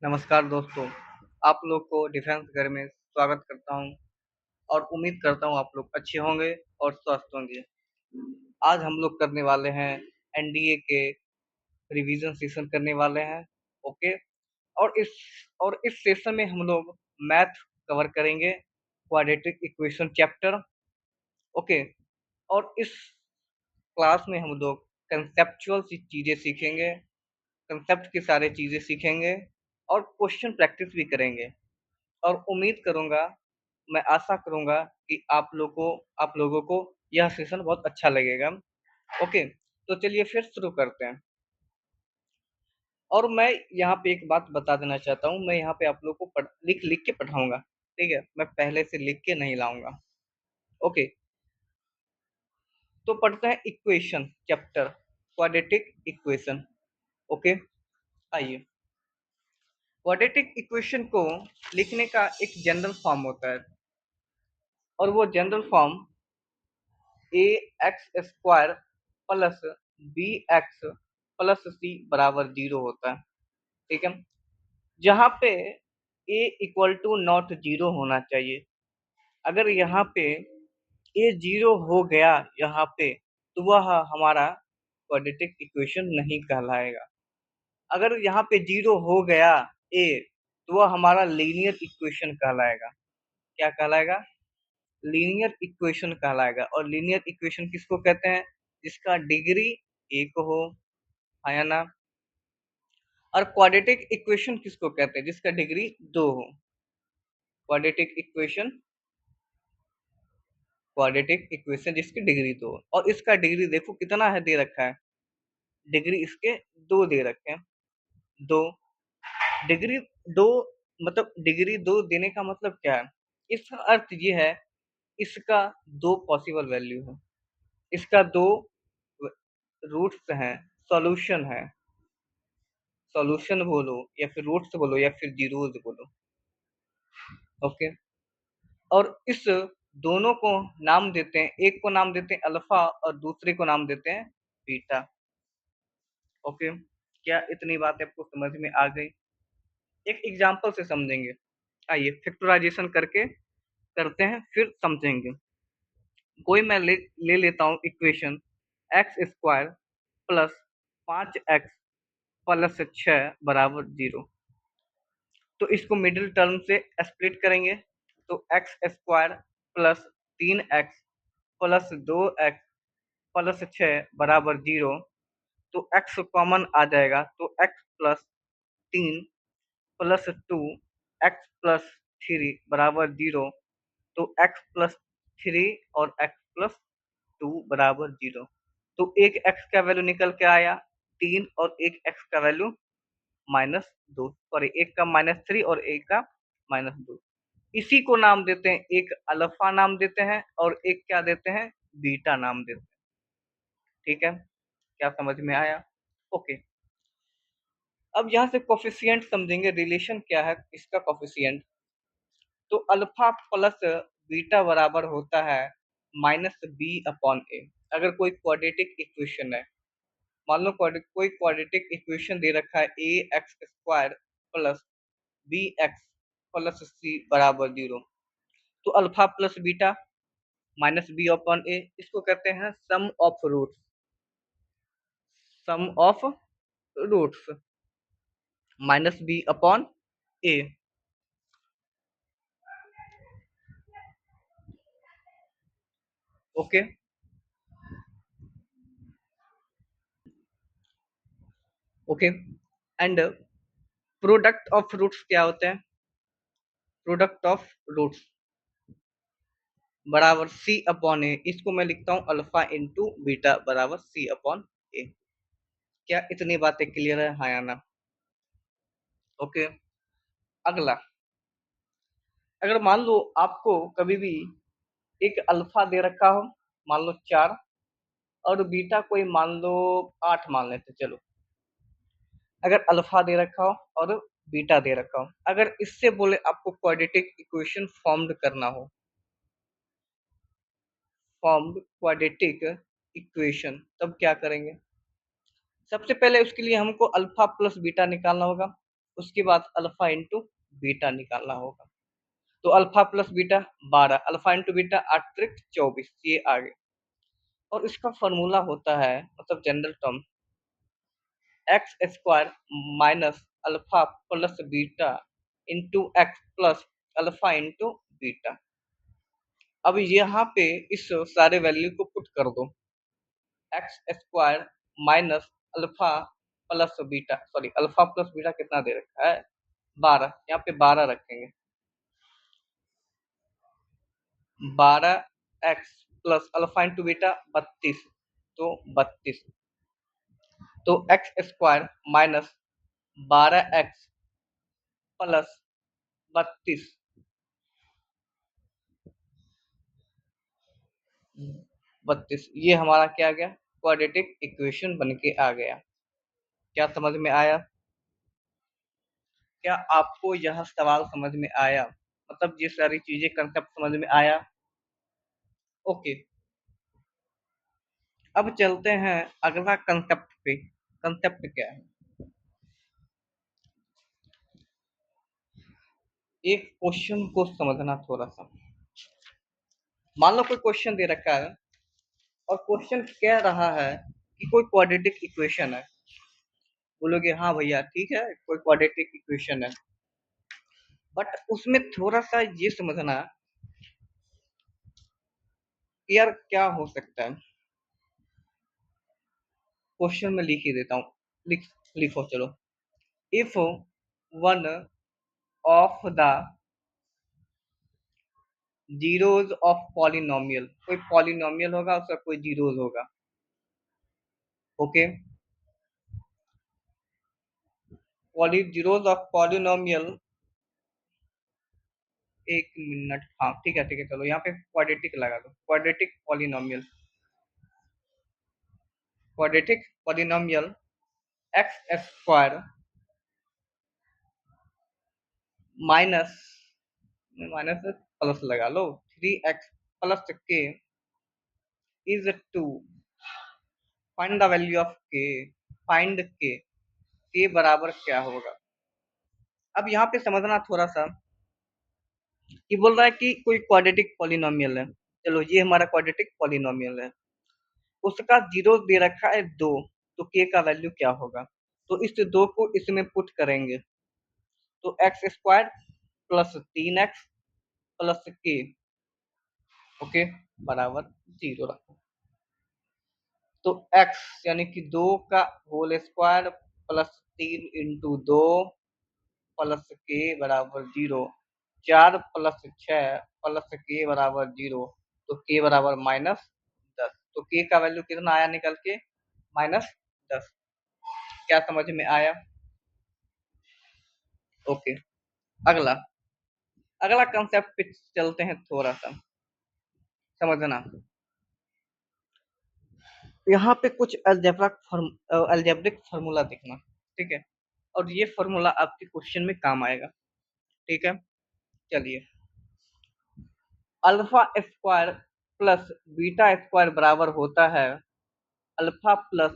नमस्कार दोस्तों, आप लोग को डिफेंस घर में स्वागत करता हूँ और उम्मीद करता हूँ आप लोग अच्छे होंगे और स्वस्थ होंगे। आज हम लोग करने वाले हैं एनडीए के रिवीजन सेशन करने वाले हैं। ओके। और इस सेशन में हम लोग मैथ कवर करेंगे, क्वाड्रेटिक इक्वेशन चैप्टर। ओके। और इस क्लास में हम लोग कंसेप्चुअल चीज़ें सीखेंगे, कंसेप्ट की सारी चीज़ें सीखेंगे और क्वेश्चन प्रैक्टिस भी करेंगे। और उम्मीद करूँगा, मैं आशा करूँगा कि आप लोगों को यह सेशन बहुत अच्छा लगेगा। ओके, तो चलिए फिर शुरू करते हैं। और मैं यहाँ पे एक बात बता देना चाहता हूँ, मैं यहाँ पे आप लोगों को लिख के पढ़ाऊँगा, ठीक है? मैं पहले से लिख के नहीं लाऊँगा। ओके, तो पढ़ते हैं equation chapter, quadratic equation. Okay, आइए। क्वाड्रेटिक इक्वेशन को लिखने का एक जनरल फॉर्म होता है और वो general form A X square plus B X plus C बराबर 0 होता है। ठीक है, जहाँ पे ए इक्वल टू नॉट 0 होना चाहिए। अगर यहाँ पे ए 0 हो गया यहाँ पे, तो वह हमारा क्वाड्रेटिक इक्वेशन नहीं कहलाएगा। अगर यहाँ पे 0 हो गया ए, तो वह हमारा लीनियर इक्वेशन कहलाएगा। क्या कहलाएगा? लीनियर इक्वेशन कहलाएगा। और लीनियर इक्वेशन किसको कहते हैं? जिसका डिग्री 1 हो, हाँ या ना? और क्वाड्रेटिक इक्वेशन किसको कहते हैं? जिसका डिग्री 2 हो। क्वाड्रेटिक इक्वेशन जिसकी डिग्री 2 हो। और इसका डिग्री देखो कितना है, दे रखा है। डिग्री इसके 2 दे रखे हैं। 2 डिग्री 2, मतलब डिग्री 2 देने का मतलब क्या है? इसका अर्थ ये है, इसका 2 पॉसिबल वैल्यू है। इसका 2 रूट्स हैं, सॉल्यूशन है। सॉल्यूशन बोलो या फिर रूट्स बोलो या फिर जीरोज बोलो। ओके। और इस दोनों को नाम देते हैं, एक को नाम देते हैं अल्फा और दूसरे को नाम देते हैं बीटा। ओके, क्या इतनी बात आपको समझ में आ गई? एक एग्जांपल से समझेंगे। आइए फैक्टराइजेशन करके करते हैं, फिर समझेंगे। कोई मैं ले लेता हूँ equation x square plus 5x plus 6 बराबर 0। तो इसको मिडिल टर्म से स्प्लिट करेंगे, तो x square plus 3x plus 2x plus 6 बराबर 0। तो x कॉमन आ जाएगा, तो x plus 3 plus 2 x plus 3 बराबर 0। तो x प्लस 3 और x प्लस 2 बराबर 0। तो एक x का वैल्यू निकल के आया 3 और एक x का वैल्यू -2, सॉरी एक का -3 और एक का -2। इसी को नाम देते हैं, एक अल्फा नाम देते हैं और एक क्या देते हैं, बीटा नाम देते हैं। ठीक है, क्या समझ में आया? ओके। अब यहाँ से कोफिशिएंट समझेंगे, रिलेशन क्या है इसका कोफिशिएंट। तो अल्फा प्लस बीटा बराबर होता है -b/a। अगर कोई क्वाड्रेटिक इक्वेशन है, मान लो कोई क्वाड्रेटिक इक्वेशन दे रखा है A X square plus B X plus C बराबर 0। तो अल्फा प्लस बीटा -b/a, इसको कहते हैं sum of roots. Sum of roots -b/a। Okay. Okay, and product of roots क्या होते हैं? प्रोडक्ट ऑफ रूट्स बराबर c/a। इसको मैं लिखता हूँ अल्फा इंटू बीटा बराबर c/a। क्या इतनी बातें क्लियर है, हाँ या ना? ओके। अगला, अगर मान लो आपको कभी भी एक अल्फा दे रखा हो, मान लो 4, और बीटा कोई मान लो 8 मान लेते, चलो। अगर अल्फा दे रखा हो और बीटा दे रखा हो, अगर इससे बोले आपको क्वाड्रेटिक इक्वेशन फॉर्म्ड करना हो, फॉर्म्ड क्वाड्रेटिक इक्वेशन, तब क्या करेंगे? सबसे पहले उसके लिए हमको अल्फा प्लस बीटा निकालना होगा। उसके बाद अल्फा इंटू बीटा निकालना होगा। तो alpha plus beta 12, alpha into beta 8 त्रिक 24, ये आ गए। और इसका फॉर्मूला होता है मतलब general term x square minus alpha plus beta into x plus alpha into beta. अब यहाँ पे इस सारे वैल्यू को पुट कर दो, x square minus alpha plus beta, sorry alpha plus beta कितना दे रखा है 12, यहाँ पे 12 रखेंगे, 12 x plus alpha into beta 32, तो 32, तो x square minus 12 x plus 32, 32 ये हमारा क्या आ गया क्वाड्रेटिक इक्वेशन बन के आ गया। क्या समझ में आया? क्या आपको यह सवाल समझ में आया? मतलब ये सारी चीजें कंसेप्ट समझ में आया? ओके, अब चलते हैं अगला कंसेप्ट पे। कंसेप्ट क्या है? एक क्वेश्चन को समझना थोड़ा सा। मान लो कोई क्वेश्चन दे रखा है और क्वेश्चन कह रहा है कि कोई क्वाड्रेटिक इक्वेशन है। बोलोगे हाँ भैया ठीक है कोई क्वाड्रेटिक इक्वेशन है, बट उसमें थोड़ा सा ये समझना कि यार क्या हो सकता है। क्वेश्चन में लिख ही देता हूँ, लिखो चलो। If one of the zeros of polynomial, कोई पॉलिनोमियल होगा उसका कोई जीरोज होगा, ओके। जीरोज ऑफ पॉलिनोमियल, एक मिनट, हाँ ठीक है चलो यहाँ पे क्वाड्रेटिक लगा दो, quadratic polynomial, quadratic polynomial x square minus minus plus लगा लो 3x plus k is to find the value of k, find k बराबर क्या होगा। अब यहाँ पे समझना थोड़ा सा कि बोल रहा है कि कोई क्वाड्रेटिक पॉलिनोमियल है, चलो ये हमारा क्वाड्रेटिक पॉलिनोमियल है, उसका जीरो दे रखा है 2, तो के का वैल्यू क्या होगा। तो इस 2 को इसमें पुट करेंगे तो x square plus 3x plus k, okay, बराबर 0 रखो। तो x यानी कि 2 का whole square plus 3 into 2 plus k बराबर 0, 4 प्लस 6 प्लस के बराबर 0, तो के बराबर -10। तो के का वैल्यू कितना आया निकल के -10। क्या समझ में आया? ओके, अगला अगला कंसेप्ट पे चलते हैं, थोड़ा सा समझना। यहाँ पे कुछ अलजेब्रिक फार्मूला देखना, ठीक है, और ये फार्मूला आपके क्वेश्चन में काम आएगा, ठीक है। चलिए, alpha square plus beta square बराबर होता है अल्फा प्लस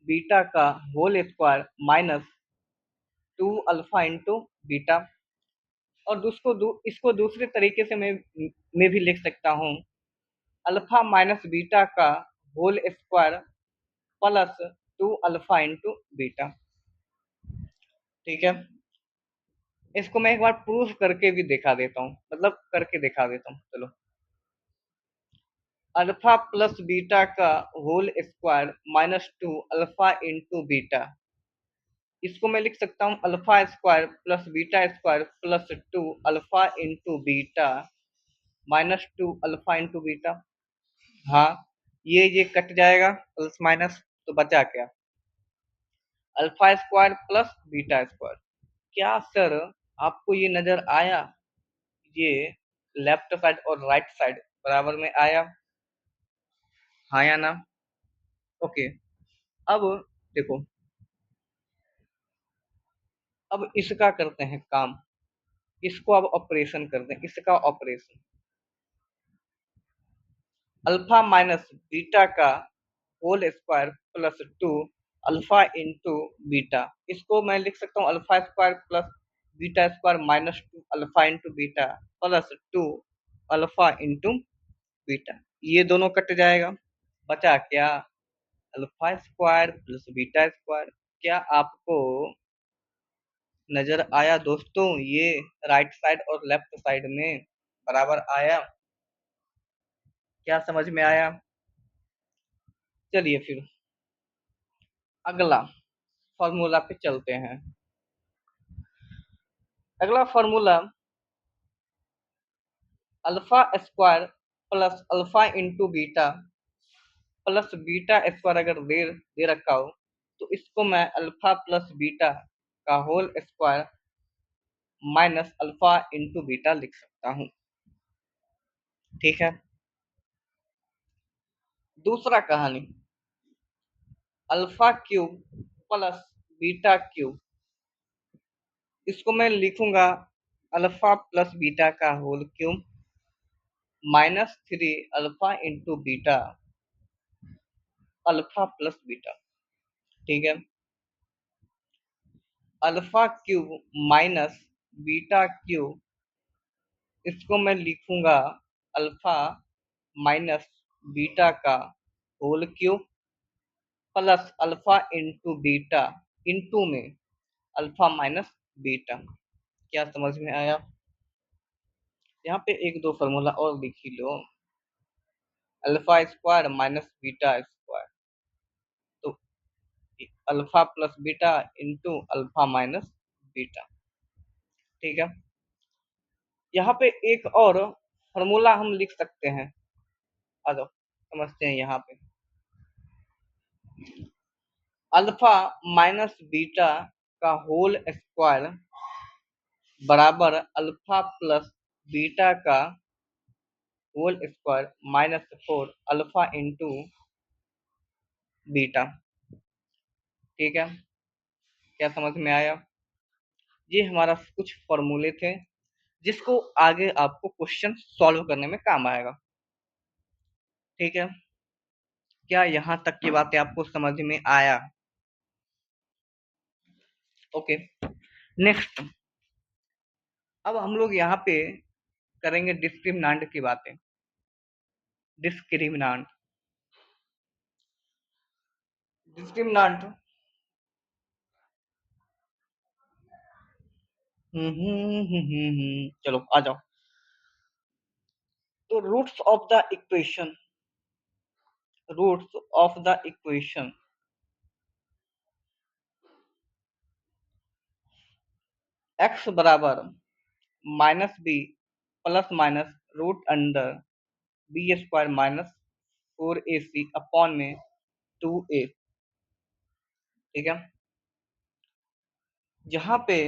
बीटा का whole square minus 2 alpha into beta. और इसको दूसरे तरीके से मैं भी लिख सकता हूँ, अल्फा माइनस बीटा का whole square plus 2 alpha into beta, ठीक है। इसको मैं एक बार प्रूफ करके भी दिखा देता हूँ, मतलब करके दिखा देता हूँ, चलो। अल्फा प्लस बीटा का whole square minus 2 alpha into beta, इसको मैं लिख सकता हूँ alpha square plus beta square plus 2 alpha into beta minus 2 alpha into beta. हाँ, ये कट जाएगा प्लस माइनस, तो बचा क्या, alpha square plus beta square. क्या सर आपको ये नजर आया, ये लेफ्ट साइड और राइट साइड बराबर में आया, हाँ या ना? ओके, अब देखो, अब इसका करते हैं काम, इसको अब ऑपरेशन करते हैं, इसका ऑपरेशन अल्फा माइनस बीटा का whole square plus 2 alpha into beta. इसको मैं लिख सकता हूँ alpha square plus beta square minus 2 alpha into beta plus 2 alpha into beta. ये दोनों कट जाएगा, बचा क्या? Alpha square plus beta square. क्या आपको नजर आया दोस्तों? ये राइट साइड और लेफ्ट साइड में बराबर आया? क्या समझ में आया? चलिए फिर अगला फॉर्मूला पे चलते हैं। अगला formula alpha square plus alpha into beta plus beta square अगर दे रखा हो तो इसको मैं अल्फा प्लस बीटा का whole square minus alpha into beta लिख सकता हूँ। ठीक है। दूसरा कहानी alpha cube plus beta cube. इसको मैं लिखूंगा अल्फा प्लस बीटा का whole cube minus 3 alpha into beta alpha plus beta. ठीक है। Alpha cube minus beta cube, इसको मैं लिखूंगा अल्फा माइनस बीटा का whole cube plus alpha into beta into में अल्फा माइनस बीटा। क्या समझ में आया? यहाँ पे एक दो फॉर्मूला और लिख ही लो। Alpha square minus beta square, तो alpha plus beta into alpha minus beta. ठीक है। यहाँ पे एक और फॉर्मूला हम लिख सकते हैं। आ जाओ समझते हैं। यहाँ पे अल्फा माइनस बीटा का होल स्क्वायर बराबर अल्फा प्लस बीटा का whole square minus 4 alpha into beta. ठीक है। क्या समझ में आया? ये हमारा कुछ फॉर्मूले थे जिसको आगे आपको क्वेश्चन सॉल्व करने में काम आएगा। ठीक है। क्या यहाँ तक की बातें आपको समझ में आया? ओके। नेक्स्ट अब हम लोग यहाँ पे करेंगे डिस्क्रिमिनांट की बातें। डिस्क्रिमिनांट डिस्क्रिमिनांट चलो आ जाओ। तो roots of the equation x बराबर minus b plus minus root under b square minus 4ac upon में 2a। ठीक है। जहाँ पे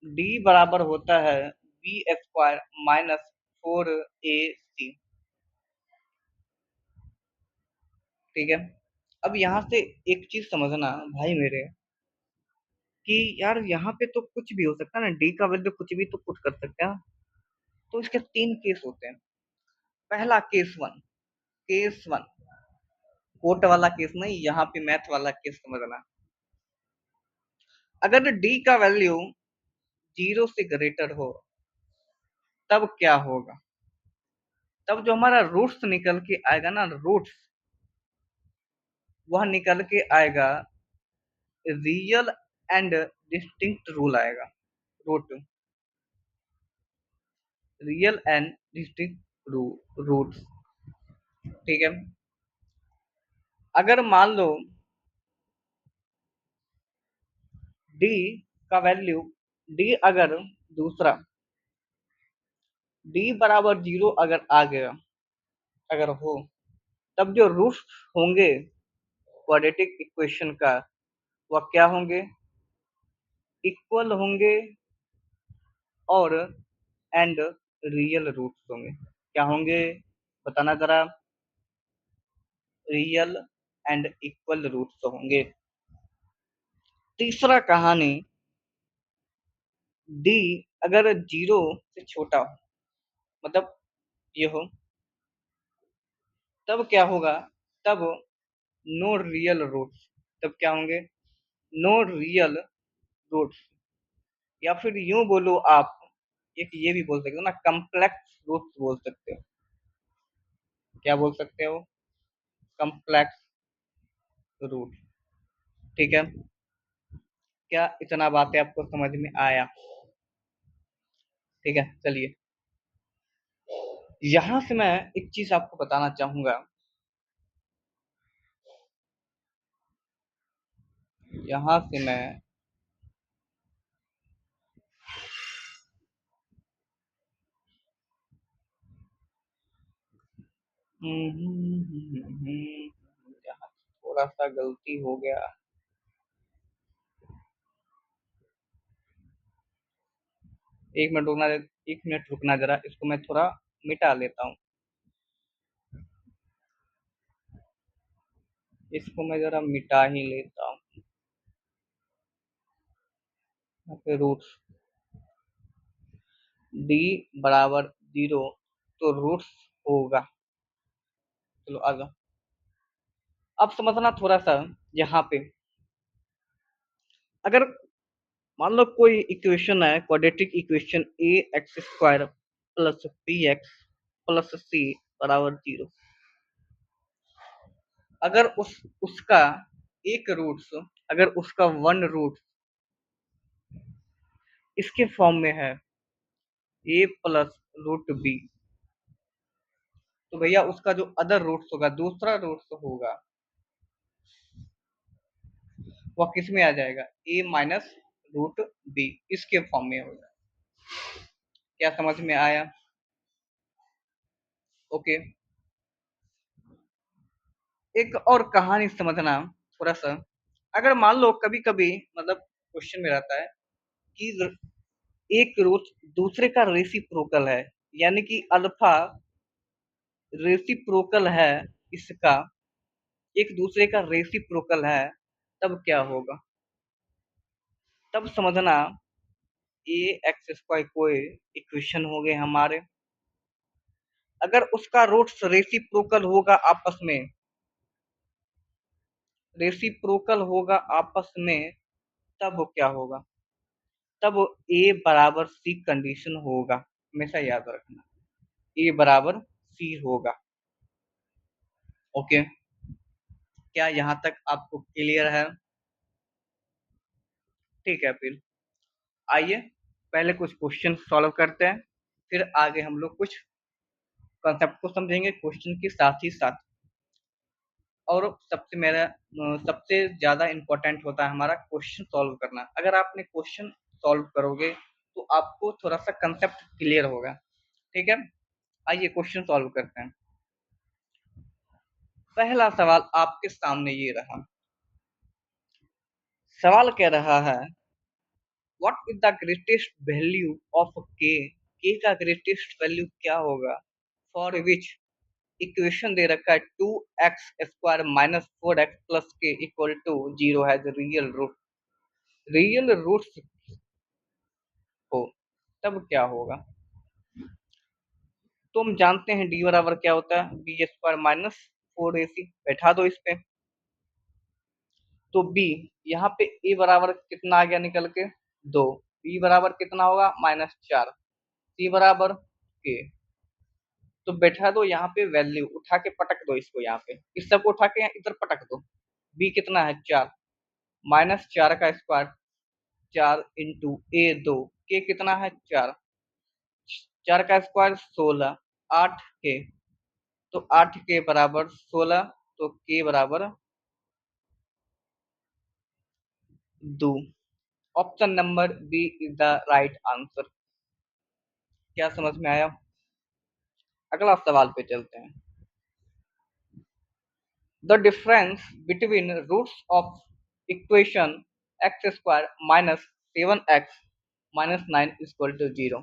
d बराबर होता है बी स्क्वायर माइनस 4ac। ठीक है। अब यहाँ से एक चीज समझना भाई मेरे कि यार यहाँ पे तो कुछ भी हो सकता है ना, डी का वैल्यू कुछ भी तो पुट कर सकते हैं। तो इसके तीन केस होते हैं। पहला केस वन कोट वाला केस नहीं, यहाँ पे मैथ वाला केस समझना। अगर डी का वैल्यू 0 से ग्रेटर हो तब क्या होगा? तब जो हमारा रूट्स निकल के आएगा ना, रूट्स वह निकल के आएगा रियल एंड डिस्टिंक्ट रूल आएगा। Root real and distinct roots. ठीक है। अगर मान लो डी का वैल्यू अगर दूसरा डी बराबर 0 अगर आ गया, अगर हो, तब जो रूट्स होंगे क्वाड्रेटिक इक्वेशन का वह क्या होंगे? इक्वल होंगे और एंड रियल रूट्स होंगे। क्या होंगे बताना जरा? रियल एंड इक्वल रूट्स होंगे। तीसरा कहानी डी अगर 0 से छोटा हो, मतलब ये हो, तब क्या होगा? तब नो रियल रूट्स। तब क्या होंगे? नो रियल रूट्स, या फिर यूं बोलो आप, एक ये भी बोल सकते हो ना, कम्प्लेक्स रूट्स बोल सकते हो। क्या बोल सकते हो? Complex root. ठीक है, क्या इतना बातें आपको समझ में आया? ठीक है, चलिए, यहां से मैं एक चीज आपको बताना चाहूंगा। यहां से मैं यहाँ थोड़ा सा गलती हो गया। एक मिनट रुकना जरा, इसको मैं थोड़ा मिटा लेता हूँ। इसको मैं जरा मिटा ही लेता हूँ। यहाँ पे रूट्स डी बराबर 0, तो रूट्स होगा। चलो आगे, अब समझना थोड़ा सा। यहाँ पे अगर मान लो कोई इक्वेशन है, quadratic equation A X square plus B X plus C बराबर 0। अगर उसका एक रूट्स, अगर उसका वन रूट इसके फॉर्म में है ए प्लस रूट बी, तो भैया उसका जो अदर रूट्स होगा, दूसरा रूट्स होगा, वह किस में आ जाएगा? ए माइनस रूट बी, इसके फॉर्म में होगा। क्या समझ में आया? ओके, एक और कहानी समझना थोड़ा सा। अगर मान लो कभी कभी मतलब क्वेश्चन में रहता है कि एक रूट दूसरे का रेसिप्रोकल है, यानी कि अल्फा रेसिप्रोकल है इसका, एक दूसरे का रेसिप्रोकल है, तब क्या होगा? तब समझना ए एक्स स्क्वायर कोई इक्वेशन हो गए हमारे। अगर उसका रूट्स रेसिप्रोकल होगा आपस में, रेसिप्रोकल होगा आपस में, तब क्या होगा? तब ए बराबर सी कंडीशन होगा। हमेशा याद रखना, ए बराबर सी होगा। ओके, क्या यहाँ तक आपको क्लियर है? ठीक है, फिर आइए पहले कुछ क्वेश्चन सॉल्व करते हैं, फिर आगे हम लोग कुछ कॉन्सेप्ट को समझेंगे क्वेश्चन के साथ ही साथ। और सबसे ज्यादा इम्पोर्टेंट होता है हमारा क्वेश्चन सॉल्व करना। अगर आपने क्वेश्चन सॉल्व करोगे तो आपको थोड़ा सा कंसेप्ट क्लियर होगा। ठीक है, आइए क्वेश्चन सॉल्व करते हैं। पहला सवाल आपके सामने ये रहा। सवाल कह रहा है what is the greatest value of के, के का ग्रेटेस्ट वैल्यू क्या होगा? फॉर विच इक्वेशन दे रखा है 2x² minus 4x plus k equal to 0 has real root, real roots हो, तब क्या होगा? तो हम जानते हैं डी बराबर क्या होता है, बी स्क्वायर माइनस 4ac। बैठा दो इस पे, तो बी यहाँ पे ए बराबर कितना आ गया निकल के? 2। बी बराबर कितना होगा? -4। सी बराबर के, तो बैठा दो यहाँ पे वैल्यू, उठा के पटक दो इसको, यहाँ पे इस सबको उठा के इधर पटक दो। बी कितना है? 4, -4 का स्क्वायर 4 इंटू ए 2, के कितना है? 4, 4 का स्क्वायर 16, 8 के, तो 8 के बराबर 16, तो के बराबर 2। Option number B is the right answer. क्या समझ में आया? अगला सवाल पे चलते हैं। The difference between roots of equation x square minus 7x minus 9 equal to 0।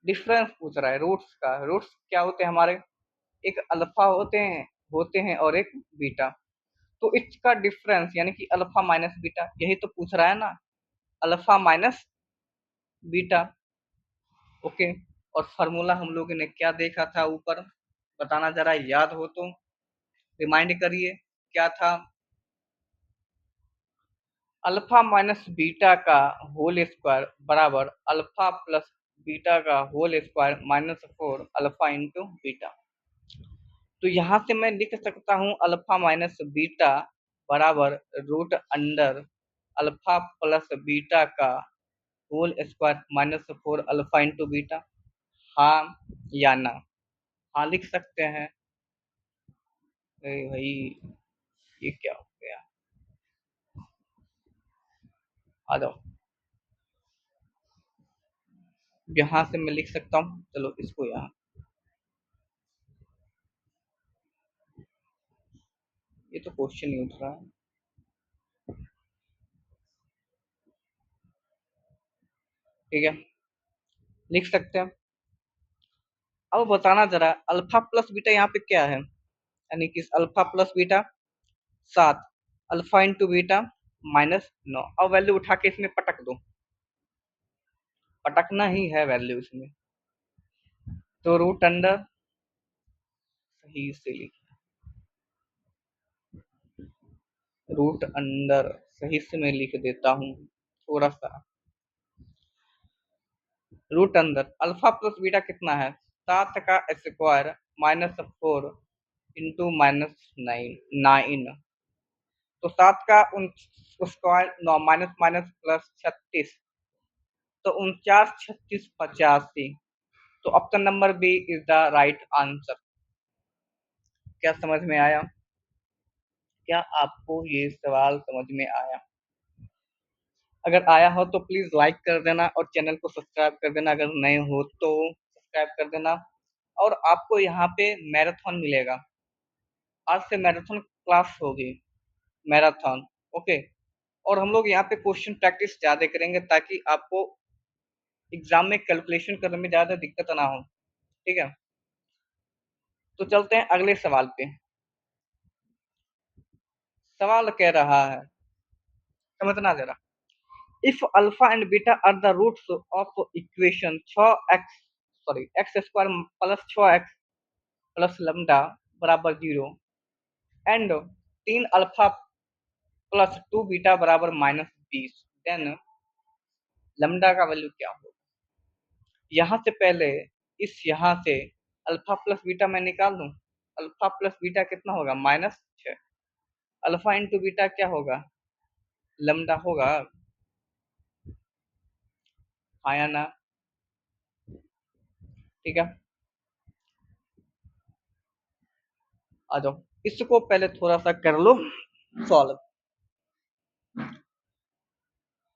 Difference पूछ रहा है रूट्स का। रूट्स क्या होते हैं हमारे? एक अल्फा होते हैं और एक बीटा। तो इसका डिफरेंस यानी कि अल्फा माइनस बीटा, यही तो पूछ रहा है ना, अल्फा माइनस बीटा। ओके, और फार्मूला हम लोगों ने क्या देखा था ऊपर? बताना जरा, याद हो तो रिमाइंड करिए, क्या था? अल्फा माइनस बीटा का होल स्क्वायर बराबर अल्फा प्लस बीटा का whole square minus 4 alpha into beta. तो यहाँ से मैं लिख सकता हूँ अल्फा माइनस बीटा बराबर root under alpha plus beta का whole square minus 4 alpha into beta. हाँ या ना? हाँ लिख सकते हैं। अरे भाई ये क्या हो गया, आ जाओ। यहाँ से मैं लिख सकता हूँ, चलो इसको यहाँ, ये तो क्वेश्चन नहीं उठ रहा है। ठीक है, लिख सकते हैं। अब बताना जरा अल्फा प्लस बीटा यहाँ पे क्या है, यानी कि alpha plus beta 7 alpha into beta -9। अब वैल्यू उठा के इसमें पटक दो, पटकना ही है वैल्यू इसमें। तो रूट अंडर, सही से लिख, रूट अंडर सही से मैं लिख देता हूँ थोड़ा सा। Root under alpha plus beta कितना है, 7 का स्क्वायर -4 इंटू -9। तो 7 का स्क्वायर 9 माइनस माइनस प्लस 36, तो 49 36 85। तो option number B is the right answer. क्या समझ में आया? क्या आपको ये सवाल समझ में आया? अगर आया हो तो प्लीज लाइक कर देना और चैनल को सब्सक्राइब कर देना, अगर नए हो तो सब्सक्राइब कर देना। और आपको यहाँ पे मैराथन मिलेगा, आज से मैराथन क्लास होगी, मैराथन। ओके, और हम लोग यहाँ पे क्वेश्चन प्रैक्टिस ज़्यादा करेंगे ताकि आपको एग्जाम में कैलकुलेशन करने में ज़्यादा दिक्कत ना हो। ठीक है, तो चलते हैं अगले सवाल पे। सवाल कह रहा है, समझना जरा, if alpha and beta are the roots of equation 6x sorry x square plus 6x plus lambda बराबर 0 एंड 3 अल्फा प्लस 2 बीटा बराबर -20, देन लैम्डा का वैल्यू क्या होगा? यहाँ से पहले इस यहाँ से अल्फा प्लस बीटा मैं निकाल दूं। अल्फा प्लस बीटा कितना होगा, -6। अल्फा इंटू बीटा क्या होगा, लैम्डा होगा। हाँ या ना? ठीक है, आ जाओ, इसको पहले थोड़ा सा कर लो सॉल्व।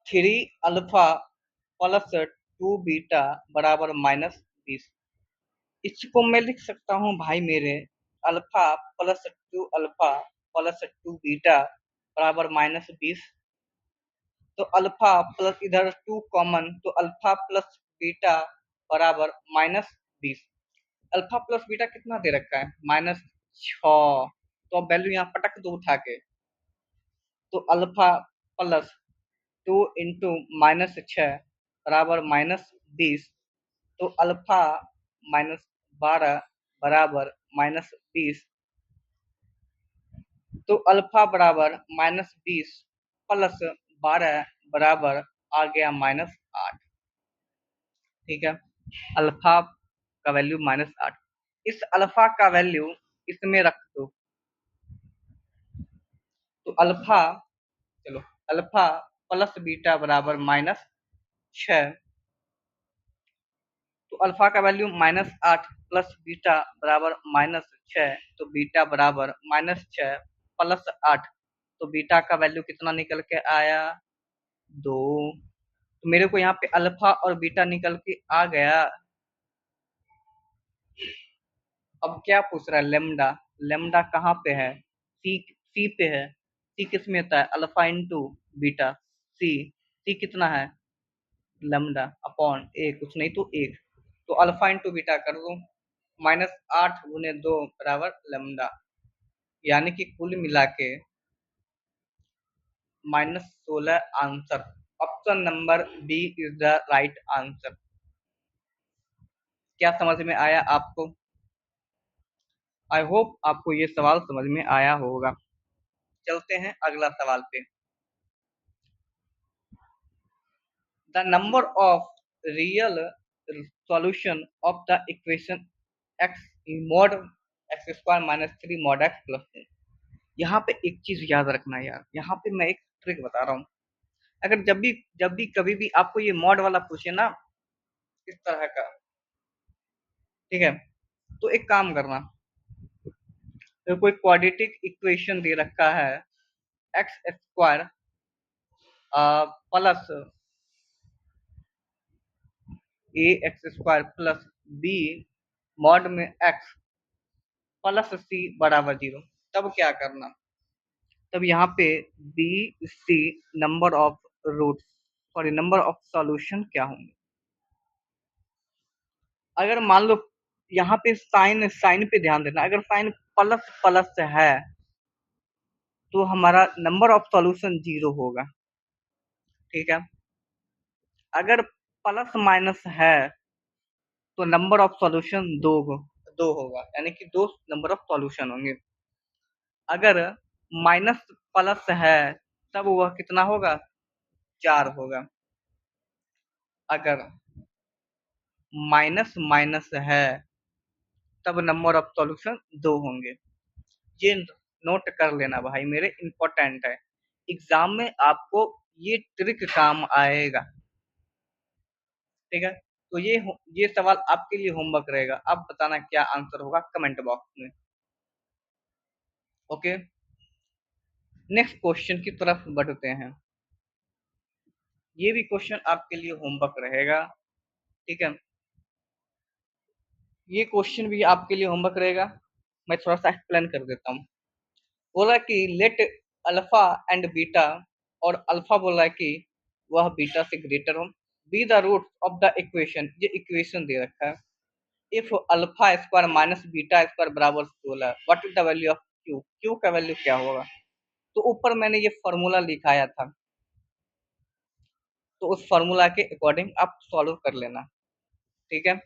3 अल्फा प्लस 2 बीटा बराबर -20। इसको मैं लिख सकता हूँ भाई मेरे, alpha plus 2 alpha plus 2 beta बराबर -20। तो अल्फा प्लस इधर 2 कॉमन, तो अल्फा प्लस बीटा बराबर -20। अल्फा प्लस बीटा कितना दे रखा है, -6। तो अब वैल्यू यहाँ पटक दो उठा के। तो अल्फा प्लस 2 इंटू -6 बराबर -20। तो अल्फा -12 बराबर -20। तो अल्फा बराबर -20 प्लस 12 बराबर आ गया -8। ठीक है, अल्फा का वैल्यू -8। इस अल्फा का वैल्यू इसमें रख दो। तो अल्फा, चलो, अल्फा प्लस बीटा बराबर -6। तो अल्फा का वैल्यू -8 प्लस बीटा बराबर -6। तो बीटा बराबर -6 प्लस 8। तो बीटा का वैल्यू कितना निकल के आया, 2। तो मेरे को यहाँ पे अल्फा और बीटा निकल के आ गया। अब क्या पूछ रहा है, लेमडा। लेमडा कहाँ पे है, सी, सी पे है। सी किस में होता है, अल्फा इंटू बीटा। सी, सी कितना है, लेमडा अपॉन ए, कुछ नहीं तो 1। तो अल्फा इंटू बीटा कर दो, -8 गुने 2 बराबर लेमडा, यानी कि कुल मिला के -16 answer. Option number B is the right answer. क्या समझ में आया आपको? आई होप आपको ये सवाल समझ में आया होगा। चलते हैं अगला सवाल पे। The number of real solution of the equation x mod x square minus 3 mod x plus. यहाँ पे एक चीज याद रखना यार, यहाँ पे मैं एक ट्रिक बता रहा हूँ। अगर जब भी कभी भी आपको ये मॉड वाला पूछे ना इस तरह का, ठीक है, तो एक काम करना, तो कोई क्वाड्रेटिक इक्वेशन दे रखा है एक्स स्क्वायर प्लस ए X square plus B mod में एक्स प्लस सी बराबर 0, तब क्या करना, तब यहाँ पे B C number of root sorry number of solution क्या होंगे। अगर मान लो यहाँ पे साइन साइन पे ध्यान देना, अगर साइन प्लस प्लस है तो हमारा नंबर ऑफ सॉल्यूशन 0 होगा, ठीक है। अगर प्लस माइनस है तो नंबर ऑफ सॉल्यूशन दो होगा, यानी कि दो नंबर ऑफ सॉल्यूशन होंगे। अगर माइनस प्लस है तब वह कितना होगा, 4 होगा। अगर माइनस माइनस है तब नंबर ऑफ सॉल्यूशन 2 होंगे। ये नोट कर लेना भाई मेरे, इंपॉर्टेंट है, एग्जाम में आपको ये ट्रिक काम आएगा, ठीक है। तो ये सवाल आपके लिए होमवर्क रहेगा, आप बताना क्या आंसर होगा कमेंट बॉक्स में। ओके, नेक्स्ट क्वेश्चन की तरफ बढ़ते हैं। ये भी क्वेश्चन आपके लिए होमवर्क रहेगा, ठीक है। ये क्वेश्चन भी आपके लिए होमवर्क रहेगा, मैं थोड़ा सा एक्सप्लेन कर देता हूँ। बोला कि लेट अल्फा एंड बीटा, और अल्फा बोला कि वह बीटा से ग्रेटर हो, be the root of the equation, ये इक्वेशन दे रखा है। If alpha square minus beta square बराबर 16, what is the value of Q, Q का वैल्यू क्या होगा। तो ऊपर मैंने ये फॉर्मूला लिखाया था, तो उस फॉर्मूला के अकॉर्डिंग आप सॉल्व कर लेना, ठीक है।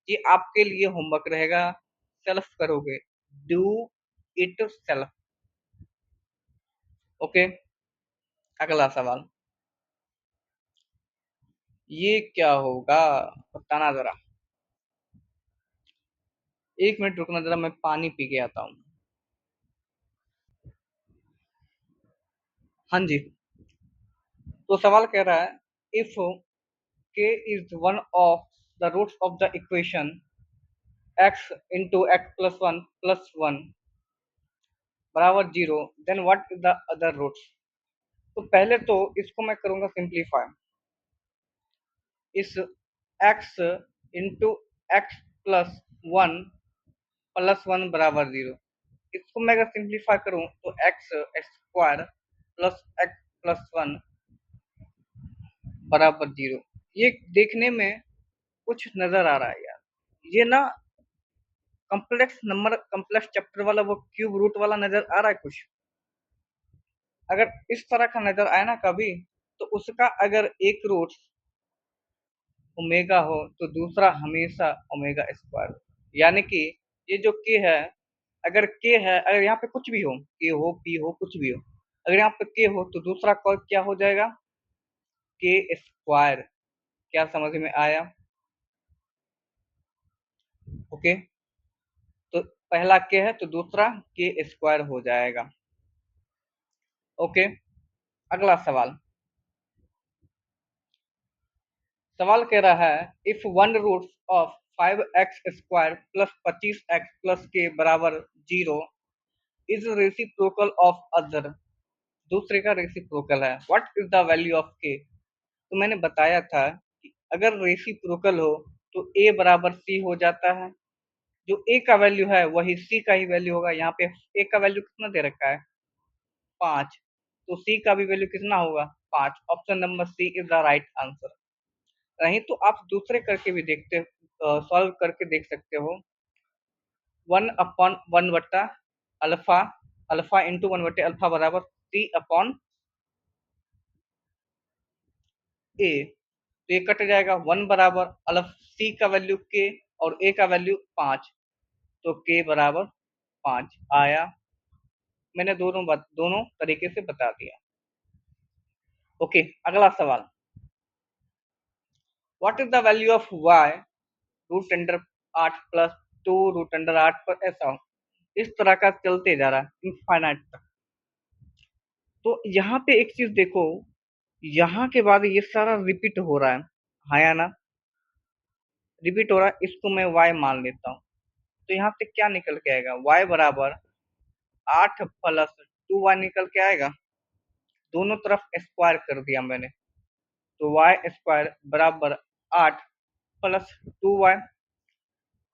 ये आपके लिए होमवर्क रहेगा, सेल्फ करोगे, डू इट सेल्फ। ओके, अगला सवाल, ये क्या होगा बताना जरा। एक मिनट रुकना जरा, मैं पानी पी के आता हूँ। हाँ जी, तो सवाल कह रहा है if k is one of the roots of the equation x into x plus 1 plus 1 बराबर 0, then what is the other roots. तो पहले तो इसको मैं करूंगा सिंप्लीफाई, इस x into x plus one plus one बराबर 0, इसको मैं अगर सिंप्लीफाई करूं तो x square plus x plus one बराबर 0। ये देखने में कुछ नजर आ रहा है यार, ये ना कॉम्प्लेक्स नंबर कॉम्प्लेक्स चैप्टर वाला वो क्यूब रूट वाला नजर आ रहा है कुछ। अगर इस तरह का नजर आए ना कभी, तो उसका अगर एक रूट ओमेगा हो तो दूसरा हमेशा ओमेगा स्क्वायर हो। यानी कि ये जो के है, अगर के है, अगर यहाँ पे कुछ भी हो, के हो पी हो कुछ भी हो, अगर यहाँ पे के हो तो दूसरा कॉल क्या हो जाएगा, के स्क्वायर। क्या समझ में आया। ओके, तो पहला के है तो दूसरा के स्क्वायर हो जाएगा। ओके, अगला सवाल, सवाल कह रहा है if one root of 5x square plus 25x plus k बराबर 0 इज रेसिप्रोकल ऑफ अदर, दूसरे का रेसिप्रोकल है, what is the value of के। तो मैंने बताया था कि अगर रेसिप्रोकल हो तो ए बराबर सी हो जाता है, जो ए का वैल्यू है वही सी का ही वैल्यू होगा। यहाँ पे ए का वैल्यू कितना दे रखा है, 5, तो सी का भी वैल्यू कितना होगा, 5। Option number C is the right answer. नहीं तो आप दूसरे करके भी देखते, सॉल्व करके देख सकते हो, 1/1 अल्फा, अल्फा इंटू 1 अल्फा बराबर सी अपॉन ए, तो ये कट जाएगा, 1 बराबर अल्फ सी का वैल्यू के और ए का वैल्यू 5, तो के बराबर 5 आया। मैंने दोनों तरीके से बता दिया। ओके, अगला सवाल, what is the value of y root under 8 plus 2 root under 8 पर ऐसा हो, इस तरह का चलते जा रहा है इनफाइनाइट तक। तो यहाँ पे एक चीज देखो, यहाँ के बाद ये सारा रिपीट हो रहा है या ना? रिपीट हो रहा है, इसको मैं y मान लेता हूँ। तो यहाँ पे क्या निकल के आएगा? y बराबर 8 प्लस 2y निकल के आएगा। दोनों तरफ स्क्वायर कर दिया मैंने, तो y स्क्वायर बराबर 8 प्लस 2y।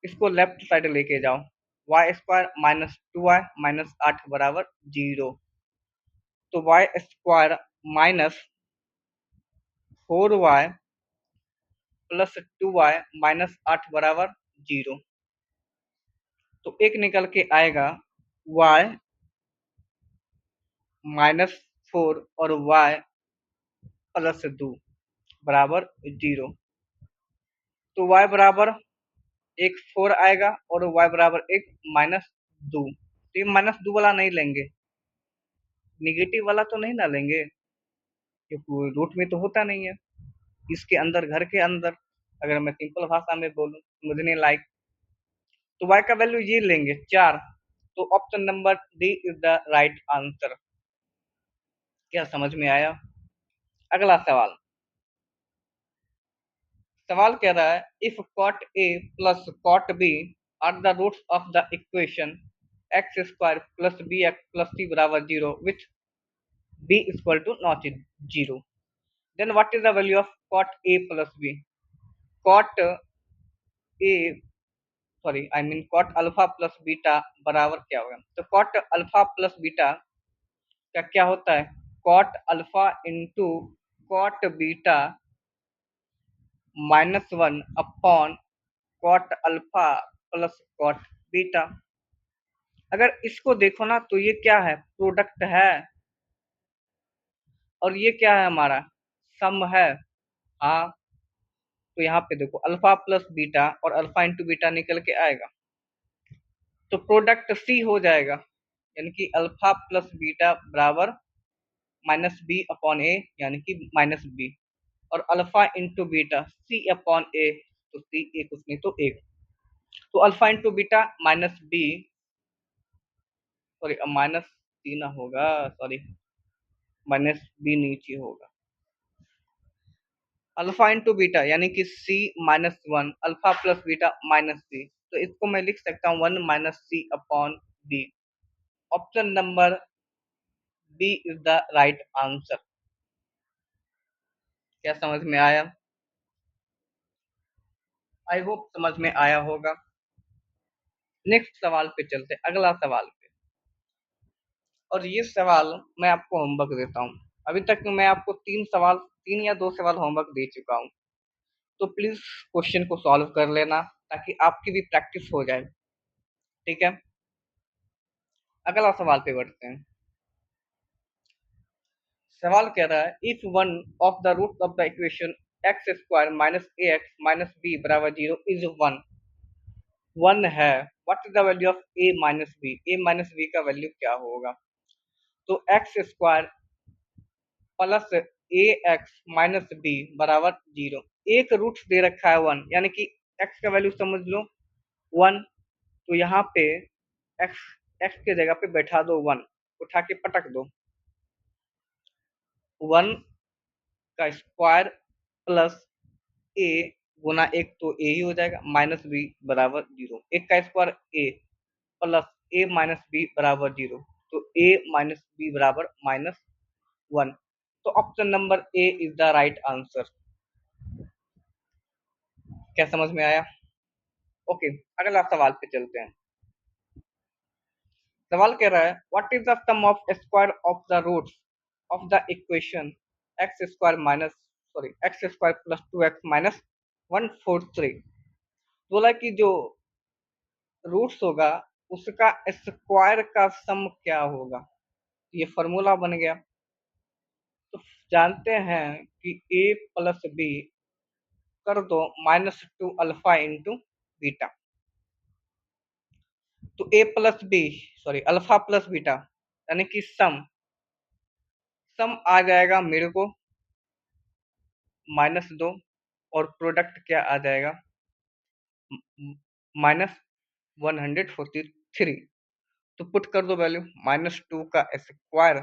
इसको लेफ्ट साइड लेके जाओ, y square minus 2y minus 8 बराबर 0। तो y square minus 4y plus 2y minus 8 बराबर 0। तो एक निकल के आएगा y माइनस 4 और y प्लस 2 बराबर 0। तो y बराबर एक 4 आएगा और y बराबर एक माइनस 2। तो ये माइनस 2 वाला नहीं लेंगे, निगेटिव वाला तो नहीं ना लेंगे, क्योंकि रूट में तो होता नहीं है इसके अंदर, घर के अंदर। अगर मैं सिंपल भाषा में बोलूं समझने लायक, तो y का वैल्यू ये लेंगे 4। तो option number D is the right answer. क्या समझ में आया? अगला सवाल, सवाल कह रहा है इफ cot a प्लस cot b are the roots of the equation x square plus B X plus C बराबर 0 with b equal to not 0, then what is the value of cot a plus b? cot a sorry I mean cot alpha plus beta बराबर क्या होगा? तो cot alpha plus beta का क्या होता है? cot alpha into cot beta minus 1 upon cot alpha plus cot beta. अगर इसको देखो ना तो ये क्या है? प्रोडक्ट है, और ये क्या है हमारा? सम है। हाँ, तो यहाँ पे देखो अल्फा प्लस बीटा और अल्फा इंटू बीटा निकल के आएगा, तो प्रोडक्ट सी हो जाएगा, यानी कि अल्फा प्लस बीटा बराबर माइनस बी अपॉन ए, यानी कि माइनस बी, और alpha into beta C upon A, तो सी ए कुछ नहीं तो एक। तो alpha into beta minus B, sorry minus C ना होगा, सॉरी माइनस बी नीचे होगा। अल्फा इंटू बीटा यानी कि C minus 1 alpha plus beta minus C, तो इसको मैं लिख सकता हूँ 1 minus C upon B. Option number B is the right answer. क्या समझ में आया? आई होप समझ में आया होगा। नेक्स्ट सवाल पे चलते, अगला सवाल पे। और ये सवाल मैं आपको होमवर्क देता हूँ। अभी तक मैं आपको तीन या दो सवाल होमवर्क दे चुका हूँ, तो प्लीज क्वेश्चन को सॉल्व कर लेना ताकि आपकी भी प्रैक्टिस हो जाए। ठीक है, अगला सवाल पे बढ़ते हैं। सवाल कह रहा है if one of the root of the equation x square minus a x minus b बराबर 0 इज वन है, what is the value of a minus b? A minus b का वैल्यू क्या होगा? तो एक्स स्क्वायर प्लस ए x minus b बराबर 0। एक root दे रखा है 1, यानी कि एक्स का वैल्यू समझ लो 1। तो यहाँ पे एक्स एक्स के जगह पे बैठा दो 1, उठा के पटक दो। 1 का स्क्वायर प्लस ए गुना एक, तो ए ही हो जाएगा, माइनस बी बराबर 0। एक का स्क्वायर ए प्लस ए माइनस बी बराबर 0, तो ए माइनस बी बराबर माइनस 1। तो option number A is the right answer. क्या समझ में आया? ओके, अगला सवाल पे चलते हैं। सवाल कह रहा है what is the sum of square of the roots of the equation x square minus sorry x square plus 2x minus 143। बोला कि जो रूट्स होगा उसका स्क्वायर का सम क्या होगा? ये फॉर्मूला बन गया। तो जानते हैं कि a प्लस बी कर दो माइनस 2 अल्फा इंटू बीटा, तो a plus b sorry alpha plus beta यानी कि सम सम आ जाएगा मेरे को माइनस 2 और प्रोडक्ट क्या आ जाएगा, -143। तो पुट कर दो वैल्यू, -2 का स्क्वायर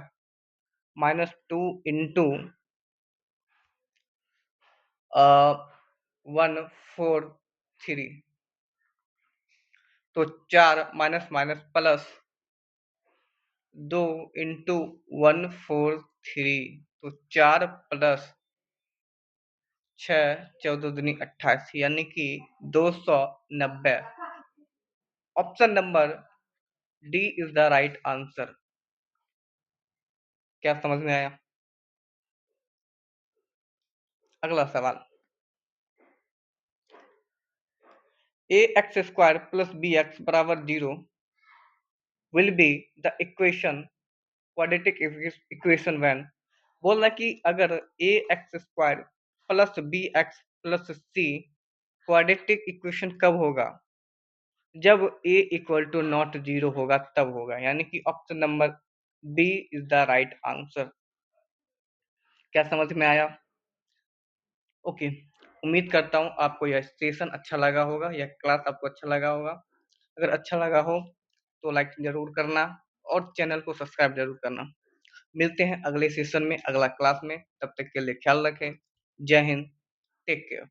-2 इंटू 143, तो 4 माइनस माइनस प्लस 2 इंटू 143, तो 4 प्लस 6 14 दूनी 28, यानी कि 290। Option number D is the right answer. क्या समझ में आया? अगला सवाल, A X square plus B X बराबर 0 will be the equation, quadratic equation when. बोल रहा है कि अगर A X square plus B X plus C quadratic equation कब होगा, जब ए इक्वल टू नॉट 0 होगा तब होगा, यानी कि option number B is the right answer. क्या समझ में आया? ओके, उम्मीद करता हूँ आपको यह सेशन अच्छा लगा होगा, यह क्लास आपको अच्छा लगा होगा। अगर अच्छा लगा हो तो लाइक जरूर करना और चैनल को सब्सक्राइब जरूर करना। मिलते हैं अगले सेशन में, अगला क्लास में, तब तक के लिए ख्याल रखें। जय हिंद, टेक केयर।